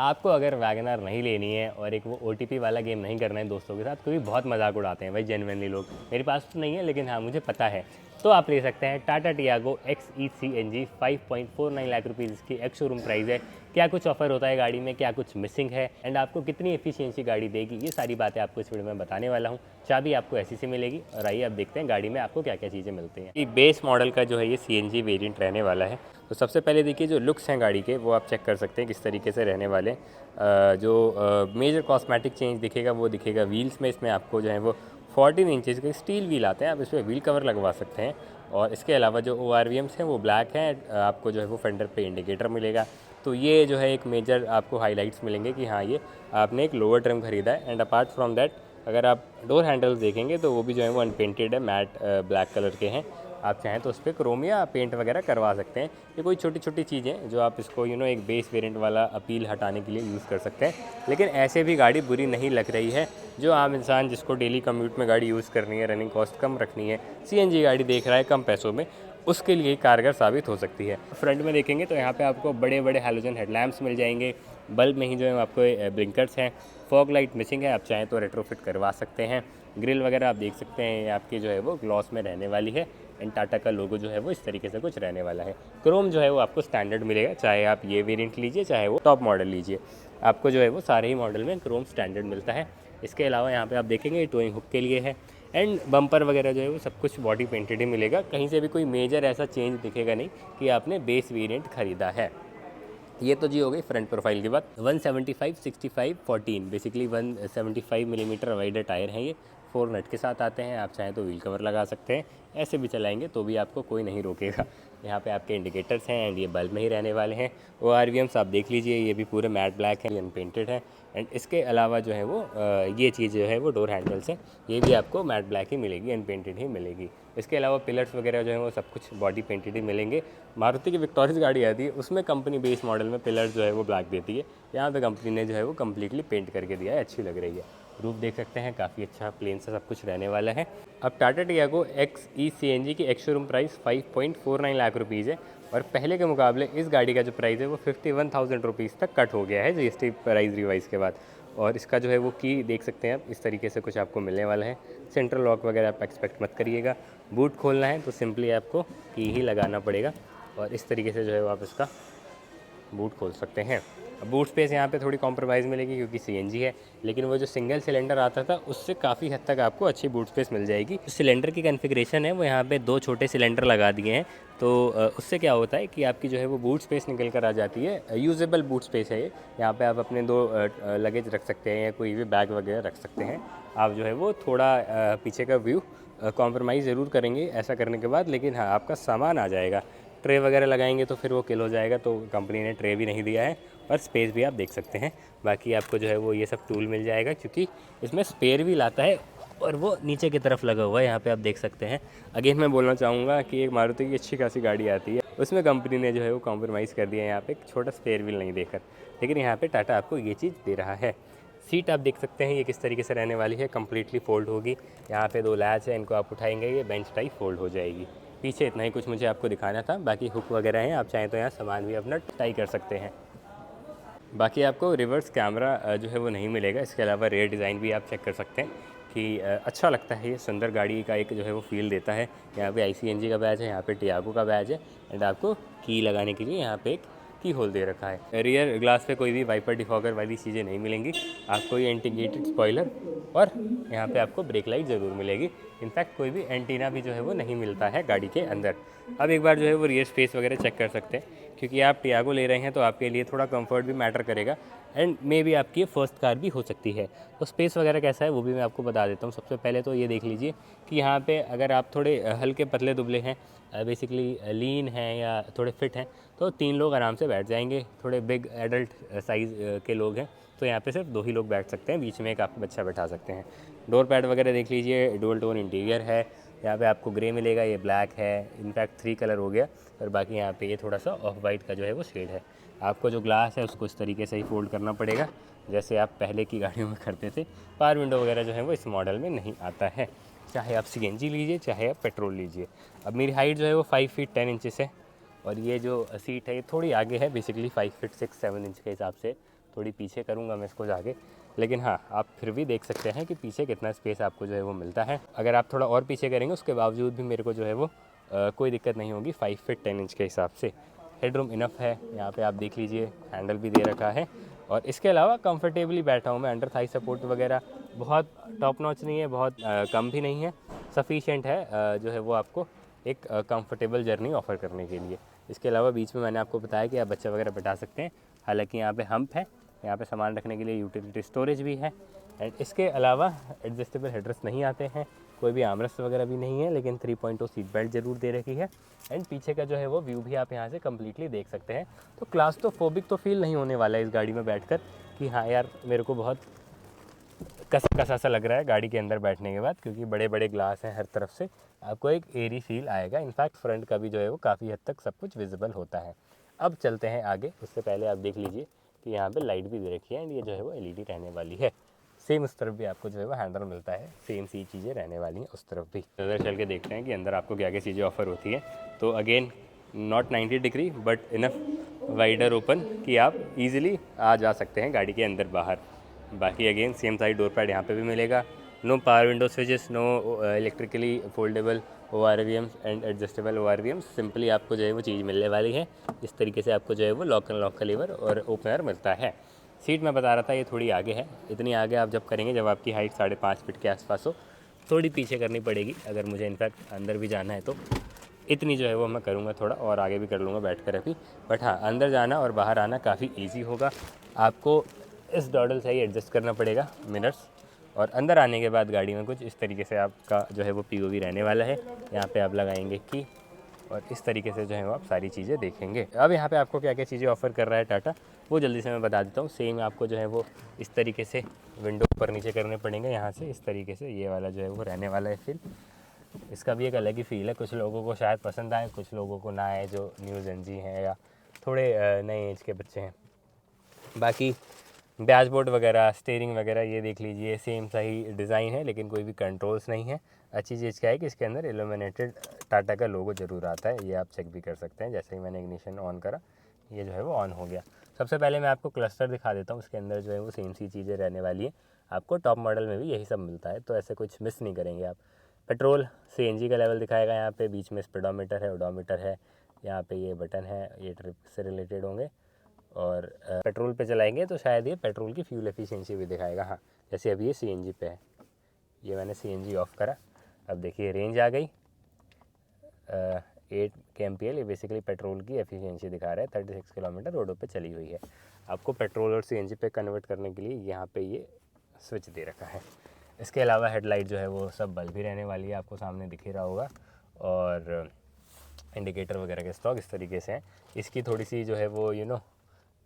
आपको अगर वैगनआर नहीं लेनी है और एक वो ओटीपी वाला गेम नहीं करना है दोस्तों के साथ, क्योंकि बहुत मजाक उड़ाते हैं भाई जेन्युइनली लोग, मेरे पास तो नहीं है लेकिन हाँ मुझे पता है, तो आप ले सकते हैं Tata Tiago XE CNG 5.49 lakh rupees इसकी एक्स शोरूम प्राइस है। क्या कुछ ऑफर होता है गाड़ी में, क्या कुछ मिसिंग है एंड आपको कितनी एफिशिएंसी गाड़ी देगी, ये सारी बातें आपको इस वीडियो में बताने वाला हूँ। चाबी आपको ऐसी से मिलेगी और आइए अब देखते हैं गाड़ी में आपको क्या क्या चीज़ें मिलती हैं। ये बेस मॉडल का जो है ये CNG वेरिएंट रहने वाला है। तो सबसे पहले देखिए जो लुक्स हैं गाड़ी के वो आप चेक कर सकते हैं किस तरीके से रहने वाले। जो मेजर कॉस्मेटिक चेंज दिखेगा वो दिखेगा व्हील्स में। इसमें आपको जो है वो 14 इंचज़ के स्टील व्हील आते हैं, आप इस पर व्हील कवर लगवा सकते हैं। और इसके अलावा जो ORVMs हैं वो ब्लैक हैं। आपको जो है वो फेंडर पे इंडिकेटर मिलेगा। तो ये जो है एक मेजर आपको हाइलाइट्स मिलेंगे कि हाँ ये आपने एक लोअर ट्रिम खरीदा है। एंड अपार्ट फ्रॉम दैट अगर आप डोर हैंडल्स देखेंगे तो वो भी जो है वो अनपेंटेड है, मैट ब्लैक कलर के हैं। आप चाहें तो उस पर क्रोम या पेंट वगैरह करवा सकते हैं। ये कोई छोटी छोटी चीज़ें जो आप इसको एक बेस वेरिएंट वाला अपील हटाने के लिए यूज़ कर सकते हैं। लेकिन ऐसे भी गाड़ी बुरी नहीं लग रही है। जो आम इंसान जिसको डेली कम्यूट में गाड़ी यूज़ करनी है, रनिंग कॉस्ट कम रखनी है, CNG गाड़ी देख रहा है कम पैसों में, उसके लिए कारगर साबित हो सकती है। फ्रंट में देखेंगे तो यहाँ पे आपको बड़े बड़े हैलोजन हेडलैम्प्स मिल जाएंगे। बल्ब में ही जो है आपको ब्लिंकर्स हैं। फॉग लाइट मिसिंग है, आप चाहें तो रेट्रोफिट करवा सकते हैं। ग्रिल वगैरह आप देख सकते हैं, ये आपकी जो है वो ग्लॉस में रहने वाली है। एंड टाटा का लोगो जो है वो इस तरीके से कुछ रहने वाला है। क्रोम जो है वो आपको स्टैंडर्ड मिलेगा, चाहे आप ये वेरिएंट लीजिए चाहे वो टॉप मॉडल लीजिए, आपको जो है वो सारे ही मॉडल में क्रोम स्टैंडर्ड मिलता है। इसके अलावा यहाँ पे आप देखेंगे टोइंग हुक के लिए है। एंड बम्पर वगैरह जो है वो सब कुछ बॉडी पेंटेड ही मिलेगा। कहीं से भी कोई मेजर ऐसा चेंज दिखेगा नहीं कि आपने बेस वेरिएंट ख़रीदा है। ये तो जी हो गई फ्रंट प्रोफाइल की बात। 175 65 14 बेसिकली 175 मिलीमीटर वाइडर टायर हैं ये। 4 नट के साथ आते हैं, आप चाहें तो व्हील कवर लगा सकते हैं। ऐसे भी चलाएंगे तो भी आपको कोई नहीं रोकेगा। यहाँ पे आपके इंडिकेटर्स हैं एंड ये बल्ब में ही रहने वाले हैं। ORVMs आप देख लीजिए, ये भी पूरे मैट ब्लैक है, अनपेंटेड है। एंड इसके अलावा जो है वो ये चीज़ जो है वो डोर हैंडल्स हैं, ये भी आपको मैट ब्लैक ही मिलेगी, अनपेंटेड ही मिलेगी। इसके अलावा पिलर्स वगैरह जो है वो सब कुछ बॉडी पेंटेड ही मिलेंगे। मारुति की विक्टोरियस गाड़ी आती है उसमें कंपनी बेस मॉडल में पिलर्स जो है वो ब्लैक देती है, यहाँ पे कंपनी ने जो है वो कम्प्लीटली पेंट करके दिया है, अच्छी लग रही है। रूफ देख सकते हैं, काफ़ी अच्छा प्लेन सा सब कुछ रहने वाला है। अब टाटा टियागो XE CNG की ex showroom price 5.49 lakh rupees है और पहले के मुकाबले इस गाड़ी का जो प्राइस है वो 51,000 रुपीज़ तक कट हो गया है GST प्राइस रिवाइज के बाद। और इसका जो है वो की देख सकते हैं आप, इस तरीके से कुछ आपको मिलने वाला है। सेंट्रल लॉक वगैरह आप एक्सपेक्ट मत करिएगा। बूट खोलना है तो सिंपली आपको की ही लगाना पड़ेगा और इस तरीके से जो है वो आप इसका बूट खोल सकते हैं। अब बूट स्पेस यहाँ पे थोड़ी कॉम्प्रोमाइज़ मिलेगी क्योंकि CNG है, लेकिन वो जो सिंगल सिलेंडर आता था उससे काफ़ी हद तक आपको अच्छी बूट स्पेस मिल जाएगी। जो सिलेंडर की कॉन्फ़िगरेशन है वो यहाँ पे 2 छोटे सिलेंडर लगा दिए हैं, तो उससे क्या होता है कि आपकी जो है वो बूट स्पेस निकल कर आ जाती है। यूजेबल बूट स्पेस है ये। यहाँ पे आप अपने 2 लगेज रख सकते हैं या कोई भी बैग वगैरह रख सकते हैं। आप जो है वो थोड़ा पीछे का व्यू कॉम्प्रोमाइज़ ज़रूर करेंगे ऐसा करने के बाद, लेकिन हाँ आपका सामान आ जाएगा। ट्रे वगैरह लगाएंगे तो फिर वो किल हो जाएगा, तो कंपनी ने ट्रे भी नहीं दिया है और स्पेस भी आप देख सकते हैं। बाकी आपको जो है वो ये सब टूल मिल जाएगा क्योंकि इसमें स्पेयर भी लाता है और वो नीचे की तरफ लगा हुआ है, यहाँ पे आप देख सकते हैं। अगेन मैं बोलना चाहूँगा कि एक मारुति की अच्छी खासी गाड़ी आती है, उसमें कंपनी ने जो है वो कॉम्प्रोमाइज़ कर दिया है यहाँ पे, एक छोटा स्पेयर व्हील नहीं देकर, लेकिन यहाँ पे टाटा आपको ये चीज़ दे रहा है। सीट आप देख सकते हैं ये किस तरीके से रहने वाली है, कम्प्लीटली फोल्ड होगी। यहाँ पे 2 लैच है, इनको आप उठाएंगे ये बेंच टाइप फोल्ड हो जाएगी। पीछे इतना ही कुछ मुझे आपको दिखाना था, बाकी हुक वगैरह हैं, आप चाहें तो यहाँ सामान भी अपना टाई कर सकते हैं। बाकी आपको रिवर्स कैमरा जो है वो नहीं मिलेगा। इसके अलावा रेयर डिज़ाइन भी आप चेक कर सकते हैं कि अच्छा लगता है, ये सुंदर गाड़ी का एक जो है वो फील देता है। यहाँ पे ICNG का बैज है, यहाँ पे टियागो का बैज है एंड आपको की लगाने के लिए यहाँ पे एक की होल दे रखा है। रियर ग्लास पे कोई भी वाइपर डिफॉगर वाली चीज़ें नहीं मिलेंगी आपको। ये इंटीग्रेटेड स्पॉइलर और यहाँ पे आपको ब्रेक लाइट ज़रूर मिलेगी। इनफैक्ट कोई भी एंटीना भी जो है वो नहीं मिलता है गाड़ी के अंदर। अब एक बार जो है वो रियर स्पेस वगैरह चेक कर सकते हैं क्योंकि आप टियागो ले रहे हैं तो आपके लिए थोड़ा कंफर्ट भी मैटर करेगा एंड मे भी आपकी फर्स्ट कार भी हो सकती है। तो स्पेस वगैरह कैसा है वो भी मैं आपको बता देता हूँ। सबसे पहले तो ये देख लीजिए कि यहाँ पे अगर आप थोड़े हल्के पतले दुबले हैं, बेसिकली लीन हैं या थोड़े फिट हैं, तो 3 लोग आराम से बैठ जाएंगे। थोड़े बिग एडल्ट साइज़ के लोग हैं तो यहाँ पे सिर्फ 2 ही लोग बैठ सकते हैं, बीच में एक आप बच्चा बैठा सकते हैं। डोर पैड वगैरह देख लीजिए, डुअल टोन इंटीरियर है। यहाँ पे आपको ग्रे मिलेगा, ये ब्लैक है, इनफैक्ट 3 कलर हो गया। और बाकी यहाँ पे ये थोड़ा सा ऑफ वाइट का जो है वो शेड है। आपको जो ग्लास है उसको इस तरीके से ही फोल्ड करना पड़ेगा जैसे आप पहले की गाड़ियों में करते थे। पावर विंडो वगैरह जो है वो इस मॉडल में नहीं आता है, चाहे आप CNG लीजिए चाहे आप पेट्रोल लीजिए। अब मेरी हाइट जो है वो 5 फीट 10 इंचेस है और ये जो सीट है ये थोड़ी आगे है, बेसिकली 5 फीट 6-7 इंच के हिसाब से थोड़ी पीछे करूँगा मैं इसको जाके, लेकिन हाँ आप फिर भी देख सकते हैं कि पीछे कितना स्पेस आपको जो है वो मिलता है। अगर आप थोड़ा और पीछे करेंगे उसके बावजूद भी मेरे को जो है वो कोई दिक्कत नहीं होगी 5 फीट 10 इंच के हिसाब से। हेडरूम इनफ है, यहाँ पे आप देख लीजिए हैंडल भी दे रखा है। और इसके अलावा कंफर्टेबली बैठा हूँ मैं, अंडर थाई सपोर्ट वगैरह बहुत टॉप नॉच नहीं है, बहुत कम भी नहीं है, सफिशिएंट है जो है वो आपको एक कंफर्टेबल जर्नी ऑफ़र करने के लिए। इसके अलावा बीच में मैंने आपको बताया कि आप बच्चा वगैरह बैठा सकते हैं। हालांकि यहाँ पे हम्प है, यहाँ पे सामान रखने के लिए यूटिलिटी स्टोरेज भी है। एंड इसके अलावा एडजस्टेबल हेडरेस्ट नहीं आते हैं, कोई भी आर्मरेस्ट वगैरह भी नहीं है, लेकिन 3.0 सीट बेल्ट ज़रूर दे रखी है। एंड पीछे का जो है वो व्यू भी आप यहाँ से कम्प्लीटली देख सकते हैं। तो क्लास्ट्रोफोबिक तो फील नहीं होने वाला है इस गाड़ी में बैठकर कि हाँ यार मेरे को बहुत कसा कसा सा लग रहा है गाड़ी के अंदर बैठने के बाद, क्योंकि बड़े बड़े ग्लास हैं हर तरफ से, आपको एक एरी फील आएगा। इनफैक्ट फ्रंट का भी जो है वो काफ़ी हद तक सब कुछ विजिबल होता है। अब चलते हैं आगे, उससे पहले आप देख लीजिए कि यहाँ पे लाइट भी दे रखी है एंड ये जो है वो एलईडी रहने वाली है। सेम उस तरफ भी आपको जो है वो हैंडल मिलता है, सेम सी चीज़ें रहने वाली हैं उस तरफ भी। अंदर चल के देखते हैं कि अंदर आपको क्या क्या चीज़ें ऑफर होती हैं। तो again not 90 degree but enough wider open कि आप इजीली आ जा सकते हैं गाड़ी के अंदर बाहर। बाकी again same side door pad यहाँ पे भी मिलेगा। No power window switches, no electrically foldable ORVMs and adjustable ORVMs। Simply आपको जो है वो चीज़ मिलने वाली है। इस तरीके से आपको जो है वो लॉक एंड लॉक का लीवर और ओपनर मिलता है। सीट मैं बता रहा था ये थोड़ी आगे है, इतनी आगे आप जब करेंगे जब आपकी हाइट 5.5 फीट के आसपास हो, थोड़ी पीछे करनी पड़ेगी अगर मुझे इनफैक्ट अंदर भी जाना है तो। इतनी जो है वो मैं करूँगा, थोड़ा और आगे भी कर लूँगा बैठ कर अभी। बट हाँ, अंदर जाना और बाहर आना काफ़ी ईजी होगा। आपको इस डॉडल से ही एडजस्ट करना पड़ेगा मिरर्स, और अंदर आने के बाद गाड़ी में कुछ इस तरीके से आपका जो है वो POV रहने वाला है। यहाँ पे आप लगाएंगे की और इस तरीके से जो है वो आप सारी चीज़ें देखेंगे। अब यहाँ पे आपको क्या क्या चीज़ें ऑफ़र कर रहा है टाटा, वो जल्दी से मैं बता देता हूँ। सेम आपको जो है वो इस तरीके से विंडो ऊपर नीचे करने पड़ेंगे, यहाँ से इस तरीके से ये वाला जो है वो रहने वाला है फील। इसका भी एक अलग ही फील है, कुछ लोगों को शायद पसंद आए, कुछ लोगों को ना आए, जो न्यू जेन ज़ी हैं या थोड़े नए एज के बच्चे हैं। बाकी डैशबोर्ड वगैरह, स्टीयरिंग वगैरह ये देख लीजिए, सेम सही डिज़ाइन है लेकिन कोई भी कंट्रोल्स नहीं है। अच्छी चीज़ क्या है कि इसके अंदर इल्यूमिनेटेड टाटा का लोगो ज़रूर आता है, ये आप चेक भी कर सकते हैं। जैसे ही मैंने इग्निशन ऑन करा ये जो है वो ऑन हो गया। सबसे पहले मैं आपको क्लस्टर दिखा देता हूँ, उसके अंदर जो है वो सेम सी चीज़ें रहने वाली है। आपको टॉप मॉडल में भी यही सब मिलता है, तो ऐसे कुछ मिस नहीं करेंगे आप। पेट्रोल CNG का लेवल दिखाएगा, यहाँ पे बीच में स्पीडोमीटर है, ओडोमीटर है, यहाँ पे ये बटन है, ये ट्रिप से रिलेटेड होंगे। और पेट्रोल पे चलाएंगे तो शायद ये पेट्रोल की फ्यूल एफिशिएंसी भी दिखाएगा। हाँ, जैसे अभी ये CNG पे है, ये मैंने CNG ऑफ करा, अब देखिए रेंज आ गई 8 kmpl। ये बेसिकली पेट्रोल की एफिशिएंसी दिखा रहा है, 36 किलोमीटर रोडों पे चली हुई है। आपको पेट्रोल और CNG पे कन्वर्ट करने के लिए यहाँ पे ये स्विच दे रखा है। इसके अलावा हेडलाइट जो है वो सब बल्ब भी रहने वाली है, आपको सामने दिख ही रहा होगा। और इंडिकेटर वगैरह के स्टॉक इस तरीके से हैं। इसकी थोड़ी सी जो है वो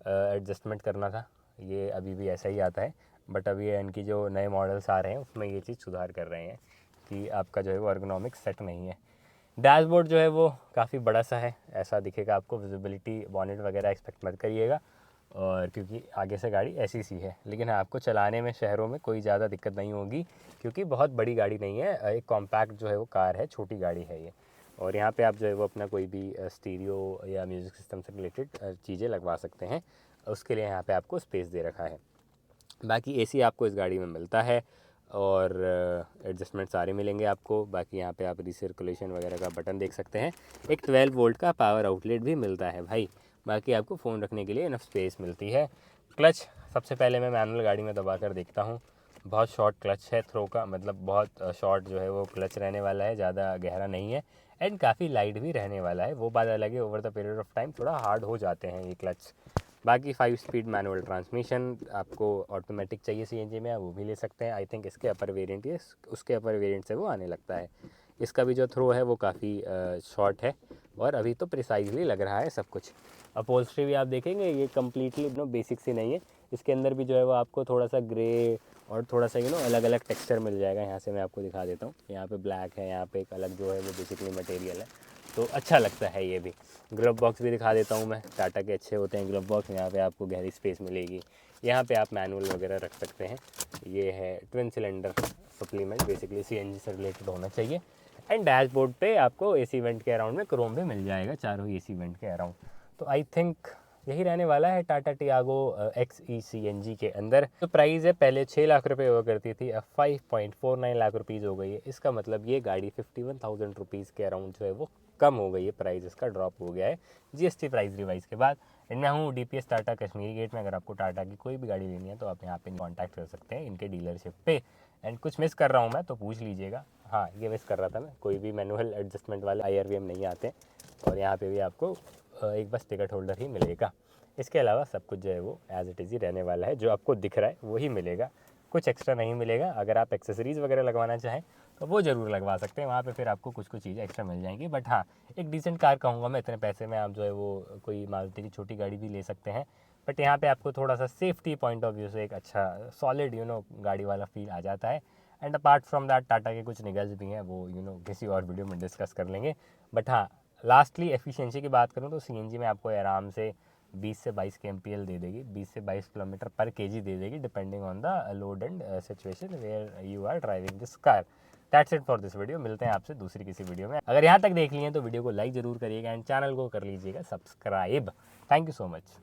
एडजस्टमेंट करना था, ये अभी भी ऐसा ही आता है, बट अभी इनकी जो नए मॉडल्स आ रहे हैं उसमें ये चीज़ सुधार कर रहे हैं कि आपका जो है वो अर्गोनॉमिक सेट नहीं है। डैशबोर्ड जो है वो काफ़ी बड़ा सा है, ऐसा दिखेगा आपको। विजिबिलिटी बॉनेट वगैरह एक्सपेक्ट मत करिएगा, और क्योंकि आगे से गाड़ी ऐसी सी है, लेकिन हाँ आपको चलाने में शहरों में कोई ज़्यादा दिक्कत नहीं होगी, क्योंकि बहुत बड़ी गाड़ी नहीं है, एक कॉम्पैक्ट जो है वो कार है, छोटी गाड़ी है ये। और यहाँ पे आप जो है वो अपना कोई भी स्टीरियो या म्यूज़िक सिस्टम से रिलेटेड चीज़ें लगवा सकते हैं, उसके लिए यहाँ पे आपको स्पेस दे रखा है। बाकी AC आपको इस गाड़ी में मिलता है, और एडजस्टमेंट सारे मिलेंगे आपको। बाकी यहाँ पे आप रिसर्कुलेशन वगैरह का बटन देख सकते हैं। एक 12 वोल्ट का पावर आउटलेट भी मिलता है भाई। बाकी आपको फ़ोन रखने के लिए इनफ स्पेस मिलती है। क्लच सबसे पहले मैं मैनुअल गाड़ी में दबा कर देखता हूँ, बहुत शॉर्ट क्लच है थ्रो का, मतलब बहुत शॉर्ट जो है वो क्लच रहने वाला है, ज़्यादा गहरा नहीं है। एंड काफ़ी लाइट भी रहने वाला है, वो बात अलग है, over the period of time थोड़ा हार्ड हो जाते हैं ये क्लच। बाकी 5 स्पीड मैनुअल ट्रांसमिशन, आपको ऑटोमेटिक चाहिए CNG में वो भी ले सकते हैं। आई थिंक इसके अपर वेरिएंट है, उसके अपर वेरिएंट से वो आने लगता है। इसका भी जो थ्रो है वो काफ़ी शॉर्ट है, और अभी तो प्रिसाइजली लग रहा है सब कुछ। अपहोल्स्ट्री भी आप देखेंगे ये कम्प्लीटली बेसिक सी नहीं है, इसके अंदर भी जो है वो आपको थोड़ा सा ग्रे और थोड़ा सा अलग अलग टेक्सचर मिल जाएगा। यहाँ से मैं आपको दिखा देता हूँ, यहाँ पे ब्लैक है, यहाँ पे एक अलग जो है वो बेसिकली मटेरियल है, तो अच्छा लगता है ये भी। ग्लव बॉक्स भी दिखा देता हूँ मैं, टाटा के अच्छे होते हैं ग्लव बॉक्स। यहाँ पे आपको गहरी स्पेस मिलेगी, यहाँ पे आप मैनुअल वगैरह रख सकते हैं। ये है twin cylinder supplement, basically CNG से रिलेटेड होना चाहिए। एंड डैशबोर्ड पे आपको AC वेंट के अराउंड में क्रोम भी मिल जाएगा, चारों AC वेंट के अराउंड। तो आई थिंक यही रहने वाला है टाटा टियागो XE के अंदर। तो प्राइस है पहले 6 लाख रुपए हुआ करती थी, अब 5.49 लाख रुपीज़ हो गई है। इसका मतलब ये गाड़ी 51,000 रुपीज़ के अराउंड जो है वो कम हो गई है, प्राइस इसका ड्रॉप हो गया है GST प्राइस रिवाइज के बाद। एंड मैं हूँ DPS टाटा कश्मीरी गेट में। अगर आपको टाटा की कोई भी गाड़ी लेनी है तो आप यहाँ पे कॉन्टैक्ट कर सकते हैं इनके डीलरशिप पे। एंड कुछ मिस कर रहा हूँ मैं तो पूछ लीजिएगा। हाँ, ये मिस कर रहा था मैं, कोई भी मैनुअल एडजस्टमेंट वाले IRVM नहीं आते। और यहाँ पे भी आपको एक बस टिकट होल्डर ही मिलेगा। इसके अलावा सब कुछ जो है वो एज इट इज़ ही रहने वाला है, जो आपको दिख रहा है वही मिलेगा, कुछ एक्स्ट्रा नहीं मिलेगा। अगर आप एक्सेसरीज़ वगैरह लगवाना चाहें तो वो ज़रूर लगवा सकते हैं, वहाँ पे फिर आपको कुछ कुछ चीज़ें एक्स्ट्रा मिल जाएंगी। बट हाँ, एक डिसेंट कार कहूँगा मैं, इतने पैसे में आप जो है वो कोई मारुति की छोटी गाड़ी भी ले सकते हैं। बट यहाँ पे आपको थोड़ा सा सेफ्टी पॉइंट ऑफ व्यू से एक अच्छा सॉलिड गाड़ी वाला फील आ जाता है। And apart from that Tata के कुछ निगल्स भी हैं, वो किसी और वीडियो में डिस्कस कर लेंगे। बट हाँ, लास्टली एफिशिएंसी की बात करूँ तो CNG में आपको आराम से 20 से 22 kmpl दे देगी, 20 से 22 किलोमीटर पर kg दे देगी, depending on the load and situation where you are driving this car. That's it for this video. मिलते हैं आपसे दूसरी किसी वीडियो में। अगर यहाँ तक देख लिए तो वीडियो को लाइक ज़रूर करिएगा एंड चैनल को कर लीजिएगा subscribe. Thank you so much.